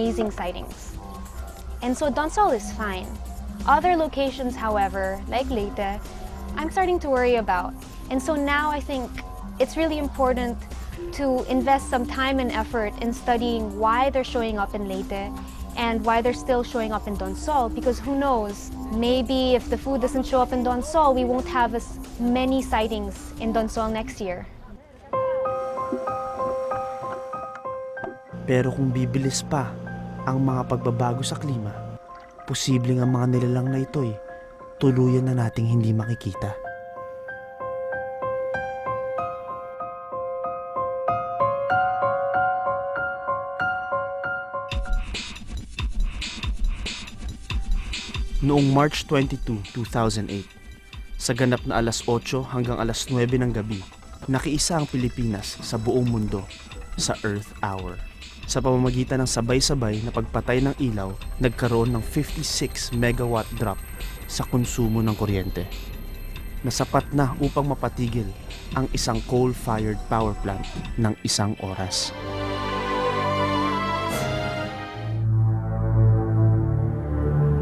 amazing sightings. And so Donsol is fine. Other locations, however, like Leyte, I'm starting to worry about. And so now I think it's really important to invest some time and effort in studying why they're showing up in Leyte and why they're still showing up in Donsol, because who knows, maybe if the food doesn't show up in Donsol, we won't have as many sightings in Donsol next year. Pero kung bibilis pa ang mga pagbabago sa klima, posibleng ang mga nilalang na ito'y tuluyan na nating hindi makikita. Noong March 22, 2008, sa ganap na alas 8 hanggang alas 9 ng gabi, nakiisa ang Pilipinas sa buong mundo sa Earth Hour. Sa pamamagitan ng sabay-sabay na pagpatay ng ilaw, nagkaroon ng 56 megawatt drop sa konsumo ng kuryente, na sapat na upang mapatigil ang isang coal-fired power plant ng isang oras.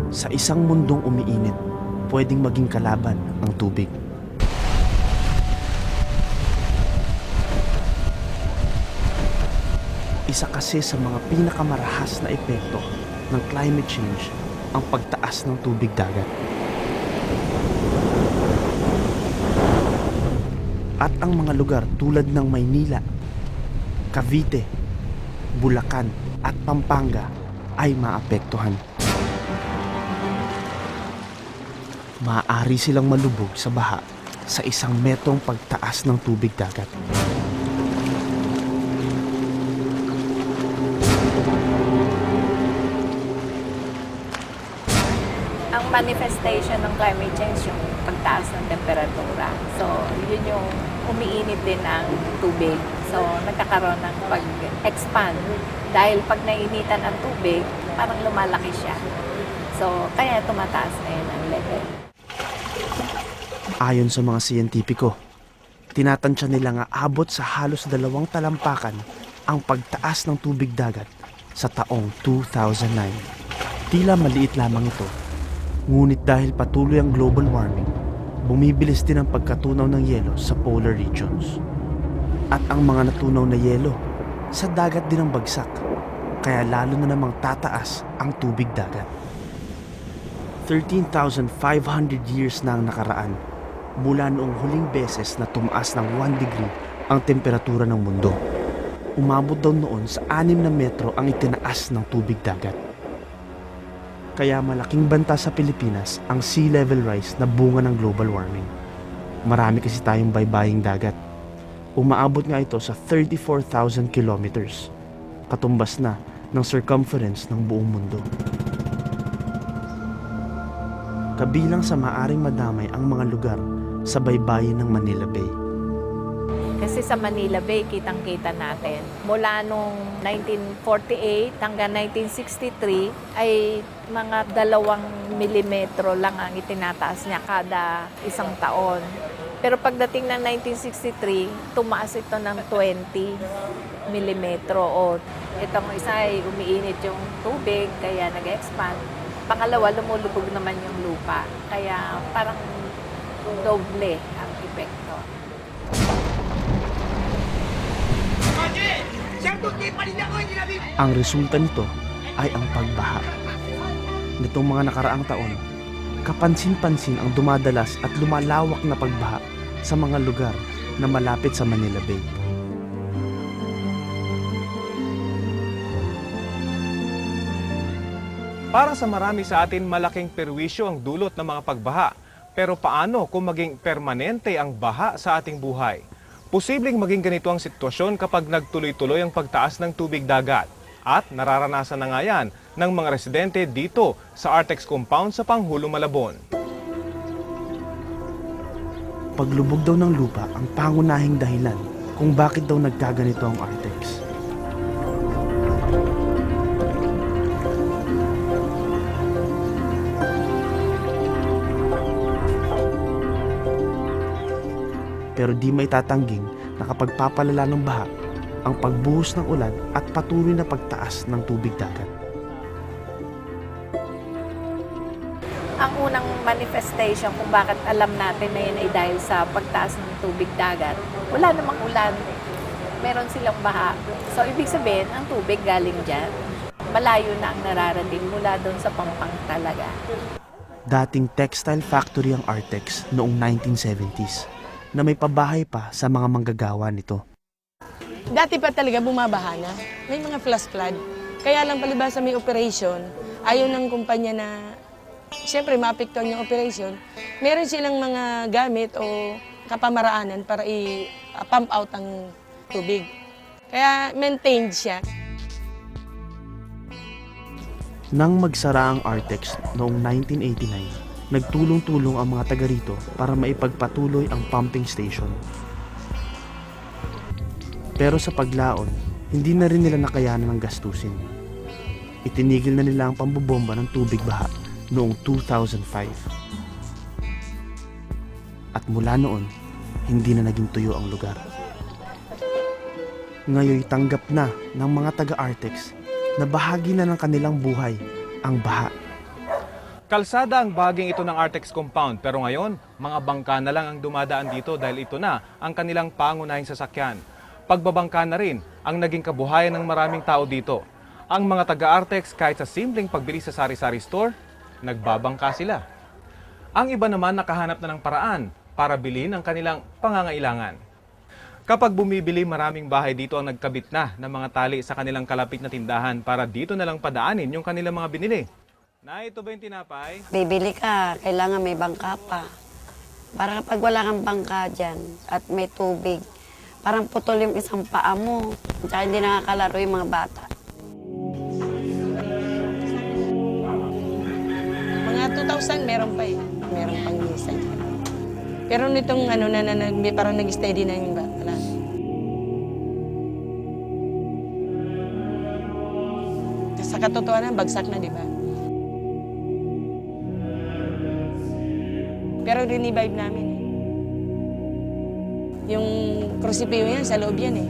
Sa isang mundong umiinit, pwedeng maging kalaban ang tubig. Isa kasi sa mga pinakamarahas na epekto ng climate change ang pagtaas ng tubig dagat. At ang mga lugar tulad ng Maynila, Cavite, Bulacan at Pampanga ay maapektuhan. Maaari silang malubog sa baha sa isang metrong pagtaas ng tubig dagat. Ang manifestation ng climate change yung pagtaas ng temperatura. So, yun yung umiinit din ang tubig. So, nagkakaroon ng pag-expand. Dahil pag nainitan ang tubig, parang lumalaki siya. So, kaya tumataas na yun ang level. Ayon sa mga siyentipiko, tinatansya nila nga abot sa halos 2 talampakan ang pagtaas ng tubig dagat sa taong 2009. Tila maliit lamang ito, ngunit dahil patuloy ang global warming, bumibilis din ang pagkatunaw ng yelo sa polar regions. At ang mga natunaw na yelo, sa dagat din ang bagsak, kaya lalo na namang tataas ang tubig dagat. 13,500 years na ang nakaraan mula noong huling beses na tumaas ng 1 degree ang temperatura ng mundo. Umabot daw noon sa 6 na metro ang itinaas ng tubig dagat. Kaya malaking banta sa Pilipinas ang sea level rise na bunga ng global warming. Marami kasi tayong baybaying dagat. Umaabot nga ito sa 34,000 kilometers, katumbas na ng circumference ng buong mundo. Kabilang sa maaring madamay ang mga lugar sa baybayin ng Manila Bay. Kasi sa Manila Bay, kitang-kita natin, mula nung 1948 hanggang 1963 ay mga 2 milimetro lang ang itinataas niya kada isang taon. Pero pagdating ng 1963, tumaas ito ng 20 milimetro. O itong isa ay umiinit yung tubig, kaya nag-expand. Pangalawa, lumulubog naman yung lupa. Kaya parang doble ang epekto. Ang resulta nito ay ang pagbaha. Nitong mga nakaraang taon, kapansin-pansin ang dumadalas at lumalawak na pagbaha sa mga lugar na malapit sa Manila Bay. Para sa marami sa atin, malaking perwisyo ang dulot ng mga pagbaha. Pero paano kung maging permanente ang baha sa ating buhay? Posibleng maging ganito ang sitwasyon kapag nagtuloy-tuloy ang pagtaas ng tubig dagat. At nararanasan na nga yan ng mga residente dito sa Artex Compound sa Pangulo, Malabon. Paglubog daw ng lupa ang pangunahing dahilan kung bakit daw nagkaganito ang Artex. Pero di may tatangging na kapag papalala ng baha ang pagbuhos ng ulan at patuloy na pagtaas ng tubig dagat. Ang unang manifestation kung bakit alam natin na yun ay dahil sa pagtaas ng tubig dagat, wala namang ulan. Meron silang baha. So, ibig sabihin, ang tubig galing dyan. Malayo na ang nararating mula doon sa Pampang talaga. Dating textile factory ang Artex noong 1970s na may pabahay pa sa mga manggagawa nito. Dati pa talaga bumabaha na. May mga flash flood. Kaya lang palibasa may operation, ayaw ng kumpanya na siyempre maapektuhan yung operation. Meron silang mga gamit o kapamaraanan para i-pump out ang tubig. Kaya maintained siya. Nang magsara ang Artex noong 1989, nagtulong-tulong ang mga taga rito para maipagpatuloy ang pumping station. Pero sa paglaon, hindi na rin nila nakayanan ng gastusin. Itinigil na nila ang pambobomba ng tubig baha noong 2005. At mula noon, hindi na naging tuyo ang lugar. Ngayon tanggap na ng mga taga-Artex na bahagi na ng kanilang buhay ang baha. Kalsada ang bahaging ito ng Artex compound pero ngayon, mga bangka na lang ang dumadaan dito dahil ito na ang kanilang pangunahing sasakyan. Pagbabangka na rin ang naging kabuhayan ng maraming tao dito. Ang mga taga-Artex kahit sa simpleng pagbili sa sari-sari store, nagbabangka sila. Ang iba naman nakahanap na ng paraan para bilhin ang kanilang pangangailangan. Kapag bumibili, maraming bahay dito ang nagkabit na ng mga tali sa kanilang kalapit na tindahan para dito na lang padaanin yung kanilang mga binili. Na ito ba yung tinapay? Bibili ka, kailangan may bangka pa. Para kapag wala kang bangka dyan at may tubig, parang putol yung isang paa mo. Tsaka hindi nakakalaro yung mga bata. Mga 2,000 meron pa eh. Meron pang minsan. Pero nitong parang nag-steady na yung bata. Sa katotohanan, bagsak na, di ba? Pero rinivive namin eh. Yung krusipyo yan, sa loob yan eh.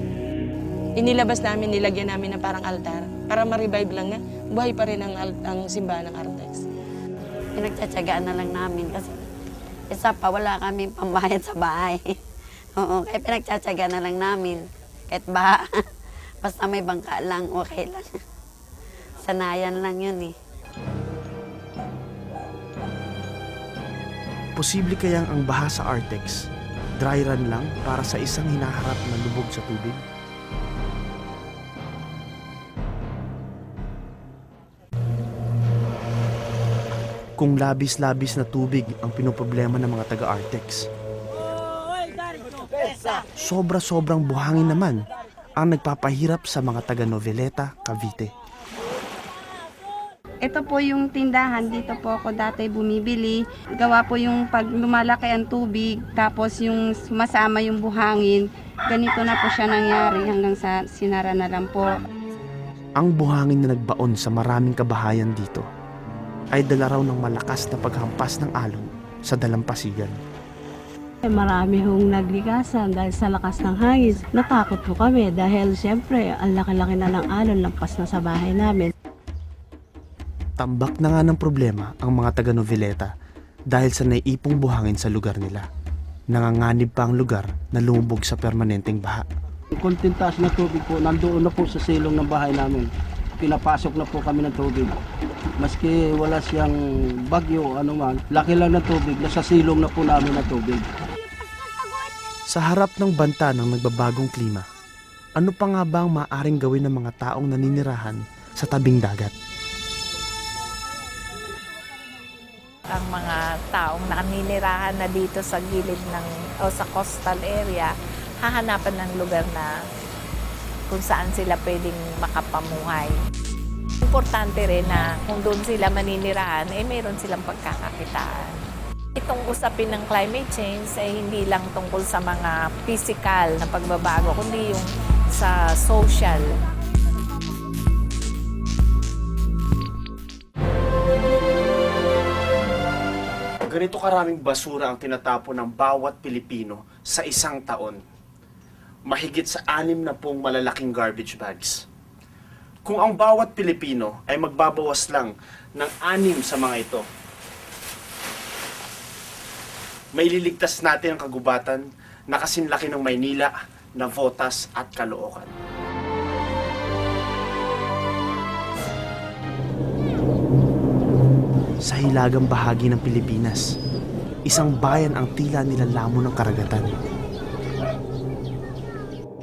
Inilabas namin, nilagyan namin na parang altar para ma-revive lang na buhay pa rin ang simbahan ng Artex. Pinagtsatsagaan na lang namin kasi isa pa, wala kami pambayad sa bahay. Oo, kaya pinagtsatsagaan na lang namin. Kahit baha, basta may bangka lang, okay lang. Sanayan lang yun eh. Posible kayang ang baha sa Artex, dry run lang para sa isang hinaharap na lubog sa tubig? Kung labis-labis na tubig ang pinoproblema ng mga taga-Artex, sobra-sobrang buhangin naman ang nagpapahirap sa mga taga-Noveleta, Cavite. Ito po yung tindahan, dito po ako dati bumibili. Gawa po yung pag lumalaki ang tubig, tapos yung sumasama yung buhangin, ganito na po siya nangyari hanggang sa sinara na lang po. Ang buhangin na nagbaon sa maraming kabahayan dito ay dala raw ng malakas na paghampas ng alon sa dalampasigan. Marami hong naglikasan dahil sa lakas ng hangin. Natakot po kami dahil siyempre ang laki-laki na ng alon, lampas na sa bahay namin. Tambak na nga ng problema ang mga taga-Noveleta dahil sa naiipong buhangin sa lugar nila. Nanganganib pa ang lugar na lumubog sa permanenteng baha. Konting taas na tubig po, nandoon na po sa silong ng bahay namin. Pinapasok na po kami ng tubig. Maski wala siyang bagyo, anuman, laki lang na tubig, nasa silong na po namin na tubig. Sa harap ng banta ng nagbabagong klima, ano pa nga ba ang maaaring gawin ng mga taong naninirahan sa tabing dagat? Ang mga taong naninirahan na dito sa gilid o sa coastal area, hahanapan ng lugar na kung saan sila pwedeng makapamuhay. Importante rin na kung doon sila maninirahan, mayroon silang pagkakakitaan. Itong usapin ng climate change ay hindi lang tungkol sa mga physical na pagbabago, kundi yung sa social. Ganito karaming basura ang tinatapon ng bawat Pilipino sa isang taon. Mahigit sa 60 malalaking garbage bags. Kung ang bawat Pilipino ay magbabawas lang ng 6 sa mga ito, Maililigtas natin ang kagubatan na kasinlaki ng Maynila, Navotas at Caloocan. Sa hilagang bahagi ng Pilipinas, isang bayan ang tila nilalamo ng karagatan.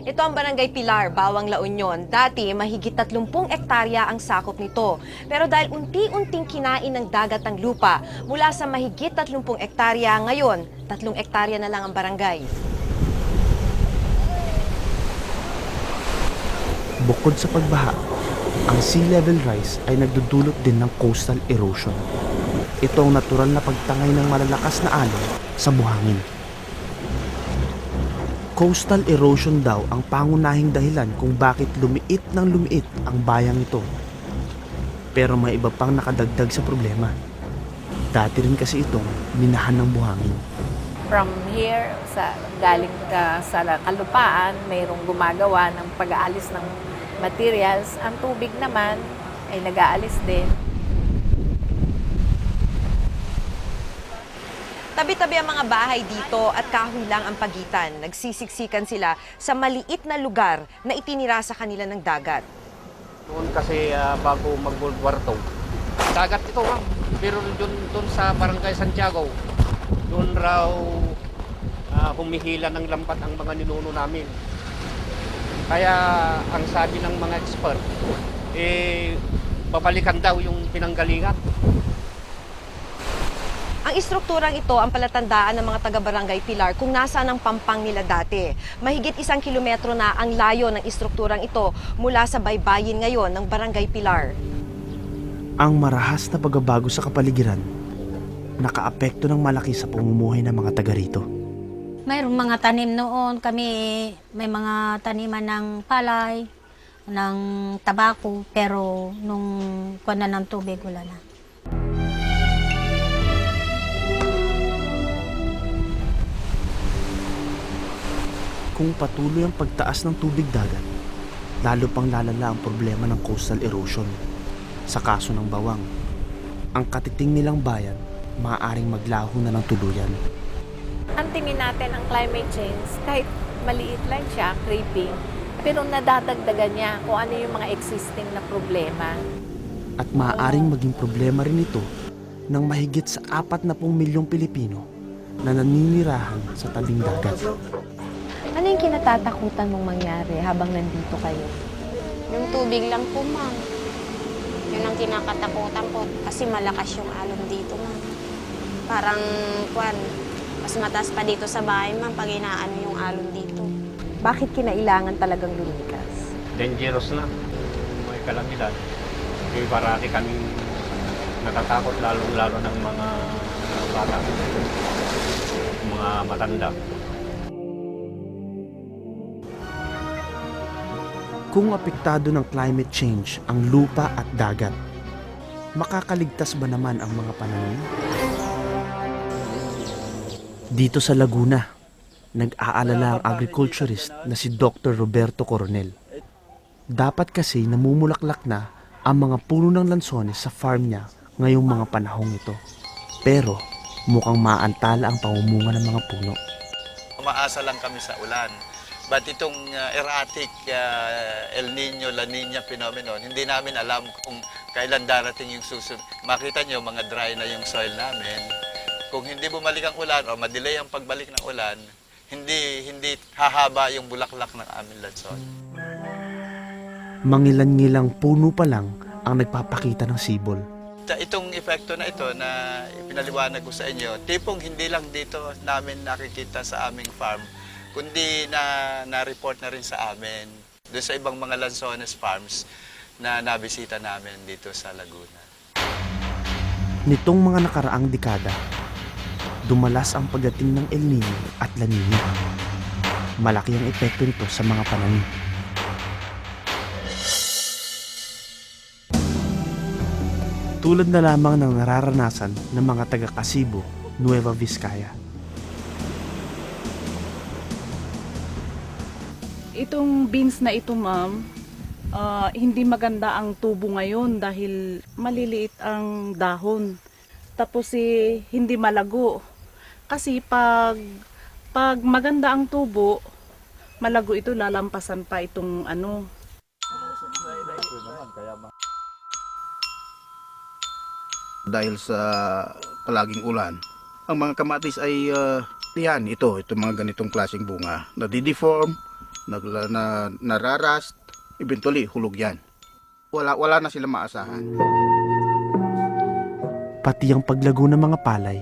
Ito ang Barangay Pilar, Bawang La Union. Dati, mahigit 30 ektarya ang sakop nito. Pero dahil unti-unting kinain ng dagat ang lupa, mula sa mahigit 30 ektarya, ngayon, 3 ektarya na lang ang barangay. Bukod sa pagbaha, ang sea level rise ay nagdudulot din ng coastal erosion. Ito ang natural na pagtangay ng malalakas na alon sa buhangin. Coastal erosion daw ang pangunahing dahilan kung bakit lumiit ng lumiit ang bayang ito. Pero may iba pang nakadagdag sa problema. Dati rin kasi itong minahan ng buhangin. From here, galing sa kalupaan, mayroong gumagawa ng pag-aalis ng materials. Ang tubig naman ay nag-aalis din. Tabi-tabi ang mga bahay dito at kahoy lang ang pagitan. Nagsisiksikan sila sa maliit na lugar na itinira sa kanila ng dagat. Noon kasi bago mag-World War II, dagat ito ma'am. Pero doon sa Barangay Santiago, doon raw humihila ng lambat ang mga ninuno namin. Kaya ang sabi ng mga expert, babalikan daw yung pinanggalingan. Ang istrukturang ito ang palatandaan ng mga taga-Barangay Pilar kung nasaan ang pampang nila dati. Mahigit 1 kilometro na ang layo ng istrukturang ito mula sa baybayin ngayon ng Barangay Pilar. Ang marahas na pagbabago sa kapaligiran, nakaapekto ng malaki sa pamumuhay ng mga taga rito. Mayroong mga tanim noon. Kami may mga taniman ng palay, ng tabako, pero nung kuwan na ng tubig, wala na. Kung patuloy ang pagtaas ng tubig dagat, lalo pang lalala ang problema ng coastal erosion. Sa kaso ng bawang, ang katiting nilang bayan maaaring maglaho na ng tuluyan. Ang tingin natin ang climate change, kahit maliit lang siya, creeping, pero nadadagdagan niya kung ano yung mga existing na problema. At maaaring maging problema rin ito ng mahigit sa 40 milyong Pilipino na naninirahan sa tabing dagat. Ano yung kinatatakutan mong mangyari habang nandito kayo? Yung tubig lang po, ma'am. Yun ang kinakatakutan po kasi malakas yung alon dito, ma'am. Parang, mas mataas pa dito sa bahay, ma'am, pag inaano yung alon dito. Bakit kinailangan talagang lumikas? Dangerous na. May kalamidad. May parati kaming natatakot lalo ng mga bata, mga matanda. Kung apektado ng climate change ang lupa at dagat, makakaligtas ba naman ang mga pananim? Dito sa Laguna, nag-aalala ang agriculturist na si Dr. Roberto Coronel. Dapat kasi namumulaklak na ang mga puno ng lansones sa farm niya ngayong mga panahong ito. Pero mukhang maantala ang pamumunga ng mga puno. Umaasa lang kami sa ulan. But itong erratic El Nino, La Nina phenomenon, hindi namin alam kung kailan darating yung susunod. Makita nyo, mga dry na yung soil namin. Kung hindi bumalik ang ulan o madelay ang pagbalik ng ulan, hindi hahaba yung bulaklak ng aming lanson. Mangilan-ngilang puno pa lang ang nagpapakita ng sibol. Itong epekto na ito na pinaliwanag ko sa inyo, tipong hindi lang dito namin nakikita sa aming farm, kundi na-report na rin sa amin doon sa ibang mga lansones farms na nabisita namin dito sa Laguna. Nitong mga nakaraang dekada, dumalas ang pagdating ng El Nino at La Nina. Malaki ang epekto nito sa mga pananim. Tulad na lamang ng nararanasan ng mga taga Kasibo, Nueva Vizcaya. Itong beans na ito, ma'am, hindi maganda ang tubo ngayon dahil maliliit ang dahon. Tapos hindi malago. Kasi pag maganda ang tubo, malago ito, lalampasan pa itong ano. Dahil sa palaging ulan, ang mga kamatis ay ito mga ganitong klaseng bunga. Nadideform, nararast, eventually hulog yan. Wala na sila maasahan. Pati ang paglago ng mga palay,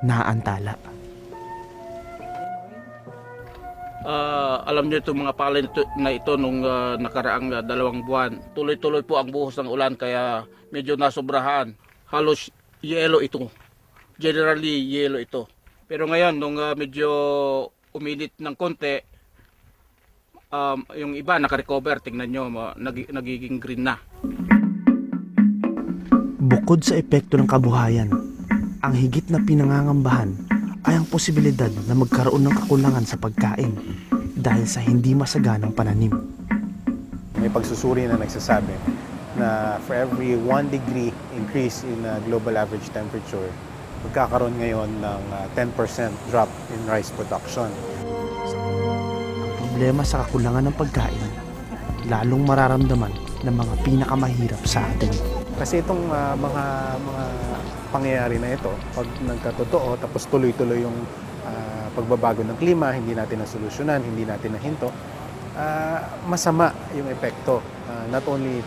naantala. Alam niyo itong mga palay na ito nung nakaraang 2 buwan. Tuloy-tuloy po ang buhos ng ulan kaya medyo nasobrahan. Halos yelo ito. Generally yelo ito. Pero ngayon nung medyo uminit ng konti, yung iba nakarecover. Tingnan nyo, nagiging green na. Bukod sa epekto ng kabuhayan, ang higit na pinangangambahan ay ang posibilidad na magkaroon ng kakulangan sa pagkain dahil sa hindi masaganang pananim. May pagsusuri na nagsasabi na for every 1 degree increase in global average temperature, magkakaroon ngayon ng 10% drop in rice production. Ang problema sa kakulangan ng pagkain, lalong mararamdaman ng mga pinakamahirap sa atin. Kasi itong mga pangyayari na ito, pag nagkatotoo, tapos tuloy-tuloy yung pagbabago ng klima, hindi natin nasolusyonan, hindi natin nahinto, masama yung epekto, not only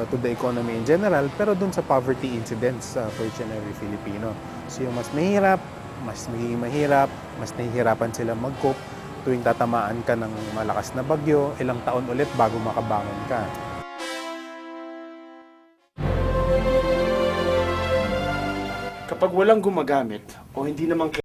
to the economy in general, pero dun sa poverty incidence for each and every Filipino. So yung mas mahirap, mas magiging mahirap, mas nahihirapan sila mag-cope tuwing tatamaan ka ng malakas na bagyo, ilang taon ulit bago makabangon ka. Kapag walang gumagamit o hindi naman